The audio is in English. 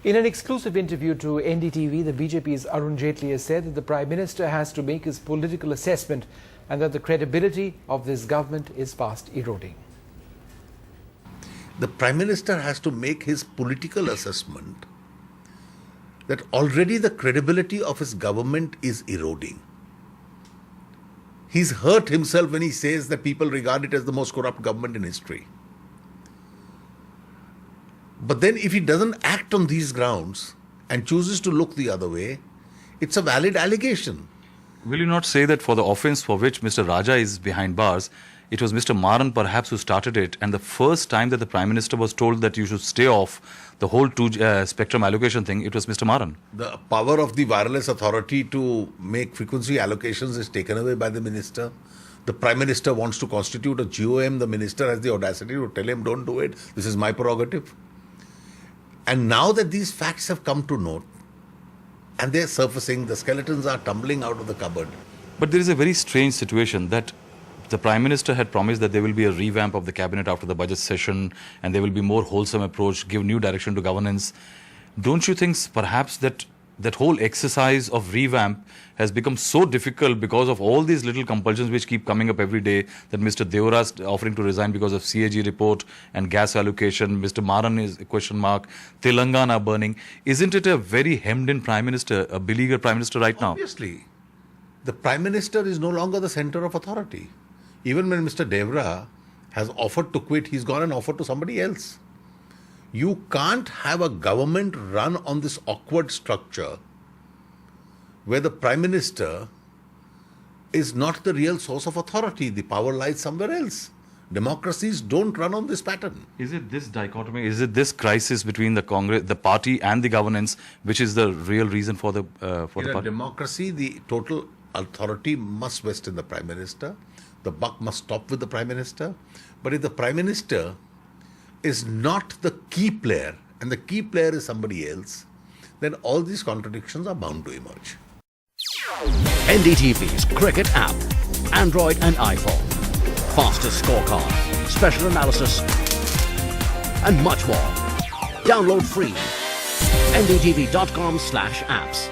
In an exclusive interview to NDTV, the BJP's Arun Jaitley has said that the Prime Minister has to make his political assessment and that the credibility of this government is fast eroding. The Prime Minister has to make his political assessment that already the credibility of his government is eroding. He's hurt himself when he says that people regard it as the most corrupt government in history. But then if he doesn't act on these grounds and chooses to look the other way, it's a valid allegation. Will you not say that for the offence for which Mr. Raja is behind bars, it was Mr. Maran perhaps who started it, and the first time that the Prime Minister was told that you should stay off the whole spectrum allocation thing, it was Mr. Maran? The power of the wireless authority to make frequency allocations is taken away by the Minister. The Prime Minister wants to constitute a GOM. The Minister has the audacity to tell him, don't do it. This is my prerogative. And now that these facts have come to note, and they're surfacing, the skeletons are tumbling out of the cupboard. But there is a very strange situation that the Prime Minister had promised that there will be a revamp of the cabinet after the budget session and there will be more wholesome approach, give new direction to governance. Don't you think perhaps that whole exercise of revamp has become so difficult because of all these little compulsions which keep coming up every day, that Mr. Deora is offering to resign because of CAG report and gas allocation, Mr. Maran is a question mark, Telangana burning. Isn't it a very hemmed-in Prime Minister, a beleaguered Prime Minister right now? Obviously, the Prime Minister is no longer the center of authority. Even when Mr. Deora has offered to quit, he's gone and offered to somebody else. You can't have a government run on this awkward structure where the Prime Minister is not the real source of authority. The power lies somewhere else. Democracies don't run on this pattern. Is it this dichotomy, is it this crisis between the Congress, the party and the governance, which is the real reason for the In a democracy, the total authority must vest in the Prime Minister. The buck must stop with the Prime Minister. But if the Prime Minister is not the key player, and the key player is somebody else, then all these contradictions are bound to emerge. NDTV's Cricket app, Android and iPhone. Fastest scorecard, special analysis, and much more. Download free. ndtv.com/apps.